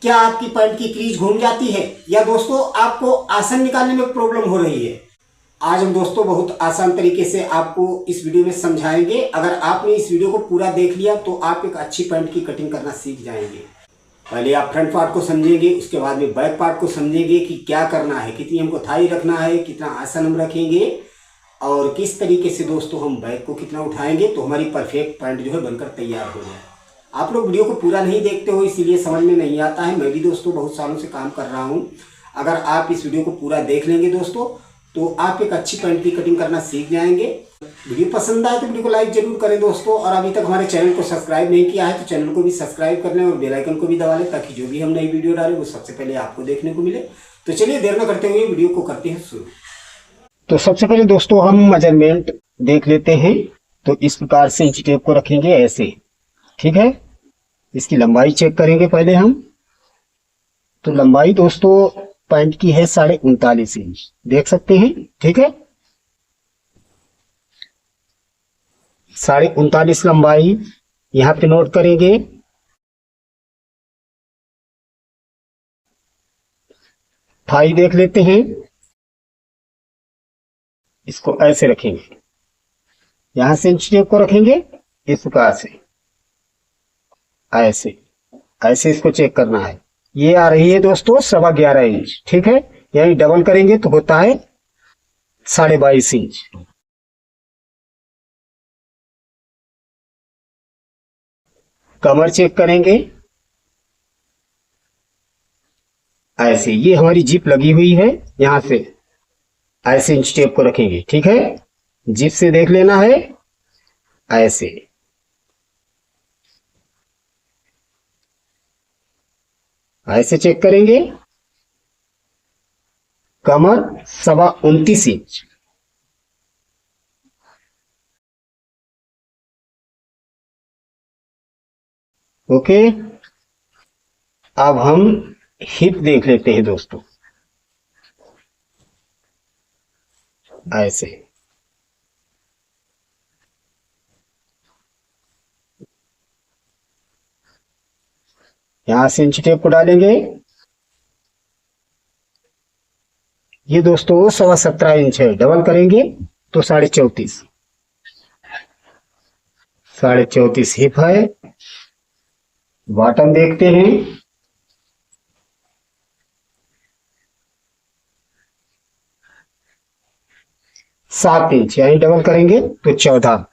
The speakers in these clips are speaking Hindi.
क्या आपकी पैंट की क्रीज घूम जाती है या दोस्तों आपको आसन निकालने में प्रॉब्लम हो रही है? आज हम दोस्तों बहुत आसान तरीके से आपको इस वीडियो में समझाएंगे। अगर आपने इस वीडियो को पूरा देख लिया तो आप एक अच्छी पैंट की कटिंग करना सीख जाएंगे। पहले आप फ्रंट पार्ट को समझेंगे, उसके बाद में बैक पार्ट को समझेंगे कि क्या करना है, कितनी हमको थाई रखना है, कितना आसन हम रखेंगे और किस तरीके से दोस्तों हम बैक को कितना उठाएंगे तो हमारी परफेक्ट पैंट जो है बनकर तैयार हो जाए। आप लोग वीडियो को पूरा नहीं देखते हो इसीलिए समझ में नहीं आता है। मैं भी दोस्तों बहुत सालों से काम कर रहा हूँ। अगर आप इस वीडियो को पूरा देख लेंगे दोस्तों तो आप एक अच्छी पैंट की कटिंग करना सीख जाएंगे। वीडियो पसंद आए तो वीडियो को लाइक जरूर करें दोस्तों, और अभी तक हमारे चैनल को सब्सक्राइब नहीं किया है तो चैनल को भी सब्सक्राइब कर लें और बेल आइकन को भी दबा लें ताकि जो भी हम नई वीडियो डालें वो सबसे पहले आपको देखने को मिले। तो चलिए देर न करते हुए वीडियो को करते हैं शुरू। तो सबसे पहले दोस्तों हम मेजरमेंट देख लेते हैं। तो इस प्रकार से इंच टेप को रखेंगे ऐसे, ठीक है। इसकी लंबाई चेक करेंगे पहले हम। तो लंबाई दोस्तों पैंट की है 39.5 इंच, देख सकते हैं, ठीक है। 39.5 लंबाई यहाँ पे नोट करेंगे। थाई देख लेते हैं, इसको ऐसे रखेंगे, यहां से इंच टेप को रखेंगे इस प्रकार से, ऐसे ऐसे इसको चेक करना है। ये आ रही है दोस्तों 11.25 इंच, ठीक है। यही डबल करेंगे तो होता है 22.5 इंच। कमर चेक करेंगे ऐसे, ये हमारी जिप लगी हुई है, यहां से ऐसे इंच टेप को रखेंगे, ठीक है। जिप से देख लेना है ऐसे, ऐसे चेक करेंगे। कमर 29.25 इंच, ओके। अब हम हिप देख लेते हैं दोस्तों, ऐसे यहां से इंच टेप को डालेंगे। ये दोस्तों 17.25 इंच है, डबल करेंगे तो 34.5, 34.5 हिप है। बॉटम देखते हैं, 7 इंच, यानी डबल करेंगे तो 14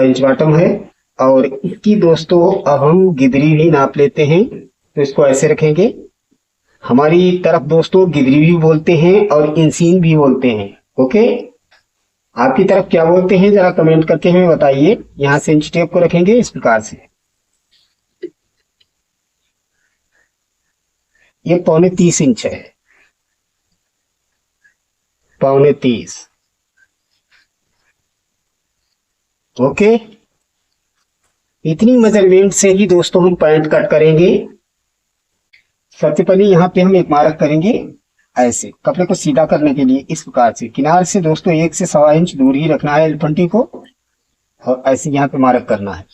इंच बॉटम है। और इसकी दोस्तों अब हम गिदरी भी नाप लेते हैं। तो इसको ऐसे रखेंगे, हमारी तरफ दोस्तों गिदरी भी बोलते हैं और इंसीन भी बोलते हैं, ओके। आपकी तरफ क्या बोलते हैं जरा कमेंट करके हमें बताइए। यहां से इंच टेप को रखेंगे इस प्रकार से, ये 29.25 इंच है, 29.25, ओके। इतनी मेजरमेंट से ही दोस्तों हम पैंट कट करेंगे। सबसे पहले यहाँ पे हम एक मार्क करेंगे ऐसे, कपड़े को सीधा करने के लिए इस प्रकार से किनार से दोस्तों 1 से 1.25 इंच दूर ही रखना है एल20 को, और ऐसे यहाँ पे मार्क करना है।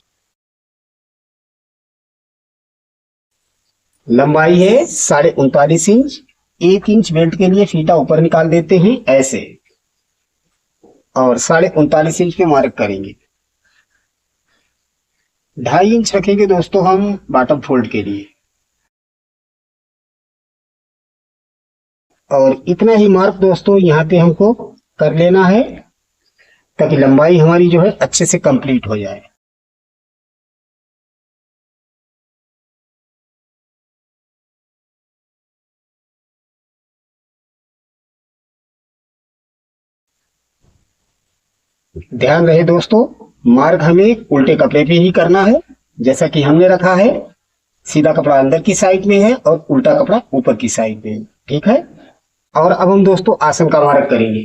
लंबाई है 39.5 इंच। 1 इंच बेल्ट के लिए फीता ऊपर निकाल देते हैं ऐसे, और 39.5 इंच पे मार्क करेंगे। 2.5 इंच रखेंगे दोस्तों हम बॉटम फोल्ड के लिए, और इतना ही मार्क दोस्तों यहाँ पे हमको कर लेना है ताकि लंबाई हमारी जो है अच्छे से कंप्लीट हो जाए। ध्यान रहे दोस्तों, मार्क हमें उल्टे कपड़े पे ही करना है, जैसा कि हमने रखा है। सीधा कपड़ा अंदर की साइड में है और उल्टा कपड़ा ऊपर की साइड में है, ठीक है। और अब हम दोस्तों आसन का मार्क करेंगे।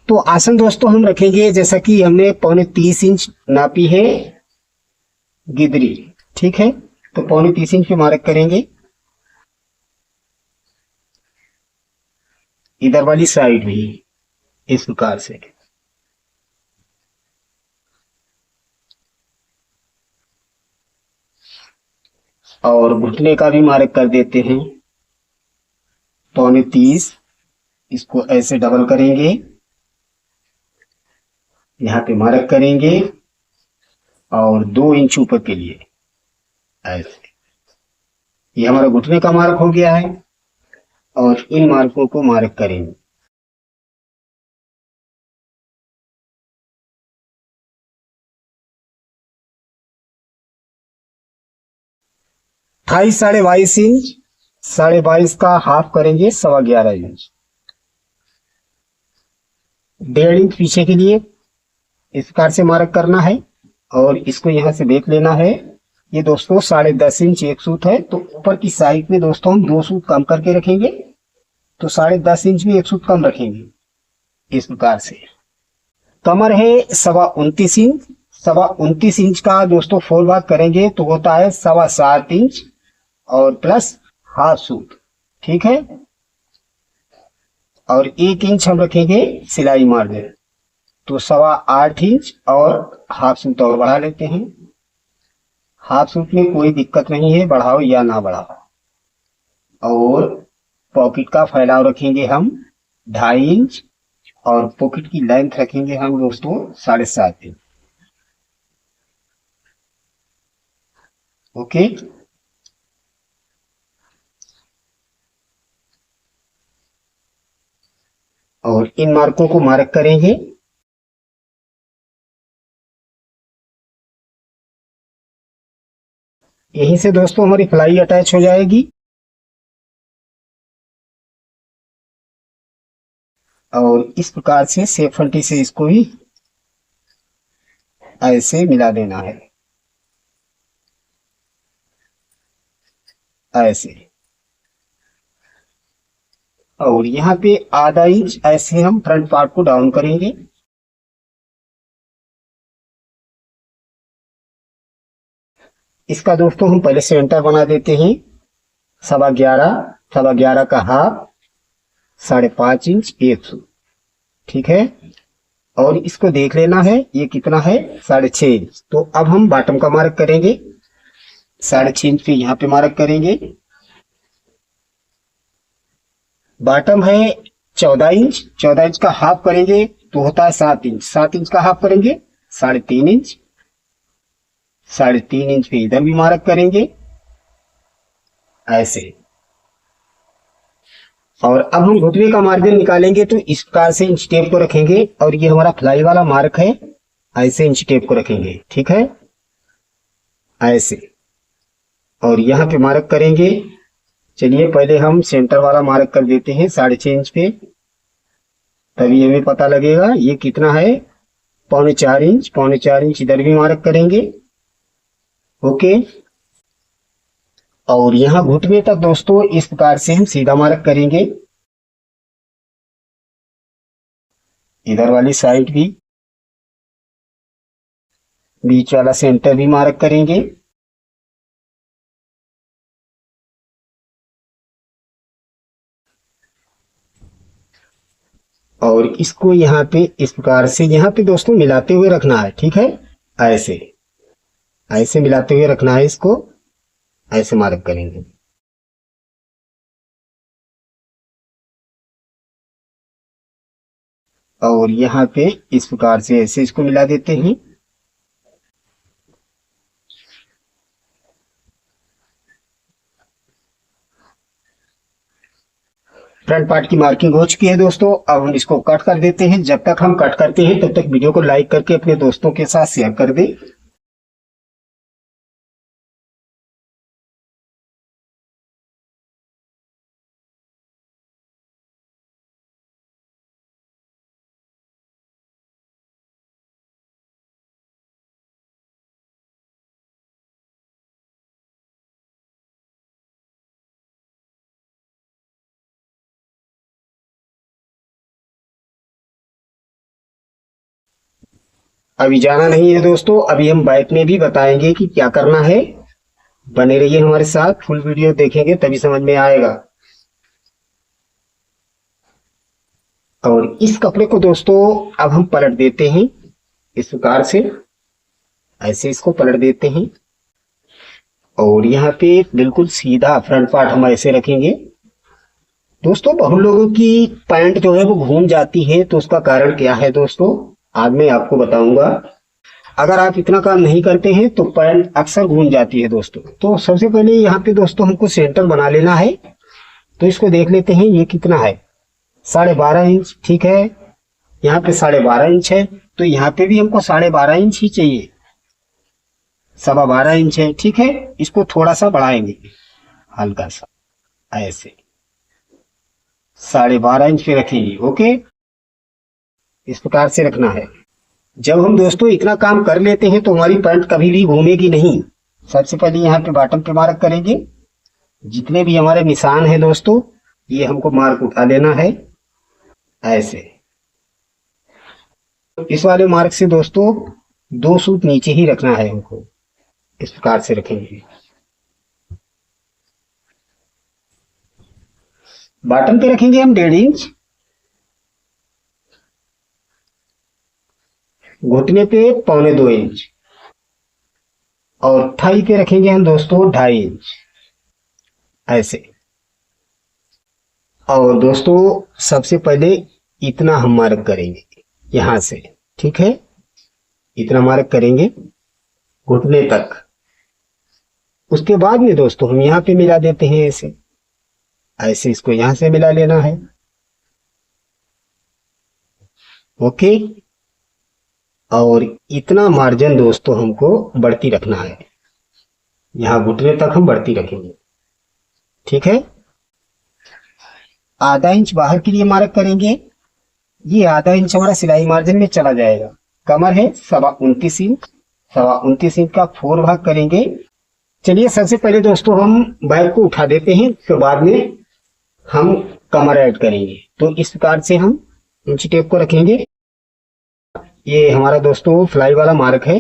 तो आसन दोस्तों हम रखेंगे जैसा कि हमने 29.25 इंच नापी है गिदरी, ठीक है। तो 29.25 इंच पे मार्क करेंगे, इधर वाली साइड भी इस प्रकार से। और घुटने का भी मार्क कर देते हैं 29.30। इसको ऐसे डबल करेंगे, यहाँ पे मार्क करेंगे और 2 इंच ऊपर के लिए ऐसे। ये हमारा घुटने का मार्क हो गया है और इन मार्कों को मार्क करेंगे। थाई 22.5 इंच, 22.5 का हाफ करेंगे 11.25 इंच। 1.5 इंच पीछे के लिए इस प्रकार से मार्क करना है और इसको यहां से देख लेना है। ये दोस्तों 10.5 इंच एक सूत है, तो ऊपर की साइड में दोस्तों हम 2 सूत कम करके रखेंगे, तो 10.5 इंच में एक सूत कम रखेंगे इस प्रकार से। कमर है 29.25 इंच, 29.25 इंच का दोस्तों 4 भाग करेंगे तो होता है 7.25 इंच और प्लस हाफ सूत, ठीक है। और 1 इंच हम रखेंगे सिलाई मार्जिन, तो 8.25 इंच और हाफ सूत और बढ़ा लेते हैं। हाफ सूट में कोई दिक्कत नहीं है, बढ़ाओ या ना बढ़ाओ। और पॉकेट का फैलाव रखेंगे हम 2.5 इंच और पॉकेट की लेंथ रखेंगे हम दोस्तों 7.5 इंच। ओके, और इन मार्कों को मार्क करेंगे। यहीं से दोस्तों हमारी फ्लाई अटैच हो जाएगी और इस प्रकार से सेफटी से इसको भी ऐसे मिला देना है, ऐसे। और यहाँ पे आधा इंच ऐसे हम फ्रंट पार्ट को डाउन करेंगे। इसका दोस्तों हम पहले सेंटर बना देते हैं 11.25 का हाफ 5.5 इंच एक सूत, ठीक है। और इसको देख लेना है ये कितना है 6.5 इंच। तो अब हम बॉटम का मार्क करेंगे, 6.5 इंच पे यहाँ पे मार्क करेंगे। बॉटम है 14 इंच, 14 इंच का हाफ करेंगे तो होता है 7 इंच, 7 इंच का हाफ करेंगे 3.5 इंच, 3.5 इंच पे इधर भी मार्क करेंगे ऐसे। और अब हम घुटने का मार्जिन निकालेंगे तो इस प्रकार से इंच टेप को रखेंगे और ये हमारा फ्लाई वाला मार्क है, ऐसे इंच टेप को रखेंगे, ठीक है, ऐसे। और यहाँ पे मार्क करेंगे। चलिए पहले हम सेंटर वाला मार्क कर देते हैं 6.5 इंच पे, तभी हमें पता लगेगा ये कितना है 3.25 इंच। 3.25 इंच इधर भी मार्क करेंगे, ओके। और यहाँ घुटने तक दोस्तों इस प्रकार से हम सीधा मार्क करेंगे, इधर वाली साइड भी, बीच वाला सेंटर भी मार्क करेंगे। और इसको यहाँ पे इस प्रकार से यहाँ पे दोस्तों मिलाते हुए रखना है, ठीक है, ऐसे ऐसे मिलाते हुए रखना है, इसको ऐसे मार्क करेंगे। और यहाँ पे इस प्रकार से ऐसे इसको मिला देते हैं। फ्रंट पार्ट की मार्किंग हो चुकी है दोस्तों, अब हम इसको कट कर देते हैं। जब तक हम कट करते हैं तब तक वीडियो को लाइक करके अपने दोस्तों के साथ शेयर कर दें। अभी जाना नहीं है दोस्तों, अभी हम बैक में भी बताएंगे कि क्या करना है। बने रहिए हमारे साथ, फुल वीडियो देखेंगे तभी समझ में आएगा। और इस कपड़े को दोस्तों अब हम पलट देते हैं इस प्रकार से, ऐसे इसको पलट देते हैं। और यहाँ पे बिल्कुल सीधा फ्रंट पार्ट हम ऐसे रखेंगे। दोस्तों बहुत लोगों की पैंट जो है वो घूम जाती है, तो उसका कारण क्या है दोस्तों, आज मैं आपको बताऊंगा। अगर आप इतना काम नहीं करते हैं तो पैंट अक्सर घूम जाती है दोस्तों। तो सबसे पहले यहाँ पे दोस्तों हमको सेंटर बना लेना है। तो इसको देख लेते हैं, ये कितना है, 12.5 इंच। ठीक है, यहाँ पे 12.5 इंच है, तो यहाँ पे भी हमको 12.5 इंच ही चाहिए, 12.25 इंच है। ठीक है, इसको थोड़ा सा बढ़ाएंगे, हल्का सा ऐसे 12.5 इंच पे रखेंगे। ओके, इस प्रकार से रखना है। जब हम दोस्तों इतना काम कर लेते हैं तो हमारी पैंट कभी भी घूमेगी नहीं। सबसे पहले यहाँ पे बॉटम पे मार्क करेंगे, जितने भी हमारे निशान है दोस्तों ये हमको मार्क उठा लेना है ऐसे। इस वाले मार्क से दोस्तों 2 सूत नीचे ही रखना है हमको, इस प्रकार से रखेंगे। बॉटम पे रखेंगे हम 1.5 इंच, घुटने पे 1.25 इंच, और थाई पे रखेंगे हम दोस्तों 2.5 इंच ऐसे। और दोस्तों सबसे पहले इतना हम मार्क करेंगे यहां से। ठीक है, इतना मार्क करेंगे घुटने तक। उसके बाद में दोस्तों हम यहाँ पे मिला देते हैं ऐसे ऐसे, इसको यहां से मिला लेना है। ओके, और इतना मार्जिन दोस्तों हमको बढ़ती रखना है, यहाँ घुटने तक हम बढ़ती रखेंगे। ठीक है, ½ इंच बाहर के लिए मार्क करेंगे। ये ½ इंच हमारा सिलाई मार्जिन में चला जाएगा। कमर है 29.25 इंच, 29.25 इंच का 4 भाग करेंगे। चलिए सबसे पहले दोस्तों हम बैक को उठा देते हैं, फिर बाद में हम कमर ऐड करेंगे। तो इस प्रकार से हम इंची टेप को रखेंगे। ये हमारा दोस्तों फ्लाई वाला मार्क है,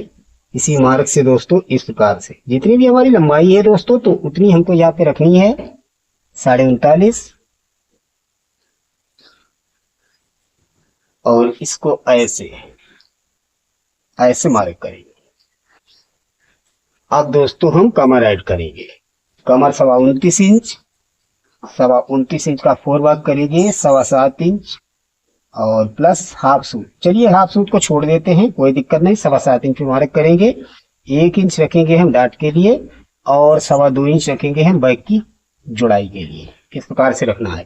इसी मार्क से दोस्तों इस प्रकार से जितनी भी हमारी लंबाई है दोस्तों तो उतनी हमको यहाँ पे रखनी है 39.5। और इसको ऐसे ऐसे मार्क करेंगे। अब दोस्तों हम कमर ऐड करेंगे। कमर 29.25 इंच, 29.25 इंच का 4 भाग करेंगे 7.25 इंच और प्लस हाफ सूट। चलिए हाफ सूट को छोड़ देते हैं, कोई दिक्कत नहीं। 7.25 इंच मार्क करेंगे। 1 इंच रखेंगे हम डाट के लिए और 2.25 इंच रखेंगे हम बैक की जुड़ाई के लिए। किस प्रकार से रखना है,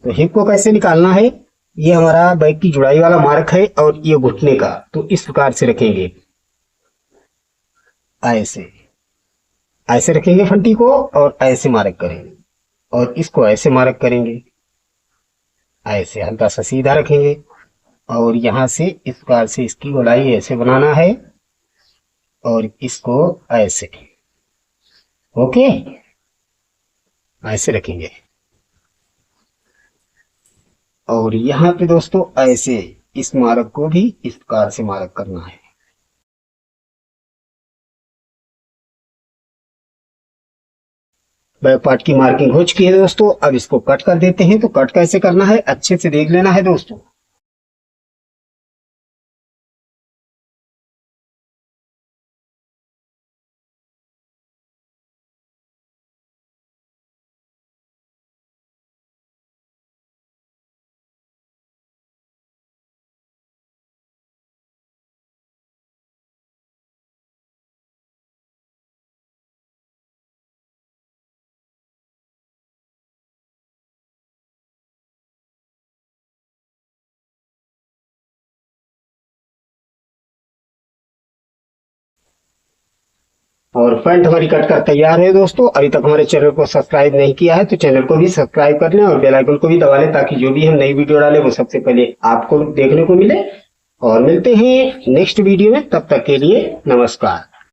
तो हिप को कैसे निकालना है, ये हमारा बैक की जुड़ाई वाला मार्क है और ये घुटने का, तो इस प्रकार से रखेंगे ऐसे ऐसे रखेंगे फंटी को और ऐसे मार्क करेंगे और इसको ऐसे मार्क करेंगे ऐसे, हल्का सा सीधा रखेंगे और यहां से इस प्रकार से इसकी गोलाई ऐसे बनाना है और इसको ऐसे। ओके, ऐसे रखेंगे और यहाँ पे दोस्तों ऐसे इस मार्क को भी इस प्रकार से मार्क करना है। बैक पार्ट की मार्किंग हो चुकी है दोस्तों। अब इसको कट कर देते हैं। तो कट कैसे करना है अच्छे से देख लेना है दोस्तों। और पैंट हमारी कट कर तैयार है दोस्तों। अभी तक हमारे चैनल को सब्सक्राइब नहीं किया है तो चैनल को भी सब्सक्राइब कर लें और बेल आइकन को भी दबा लें ताकि जो भी हम नई वीडियो डालें वो सबसे पहले आपको देखने को मिले। और मिलते हैं नेक्स्ट वीडियो में, तब तक के लिए नमस्कार।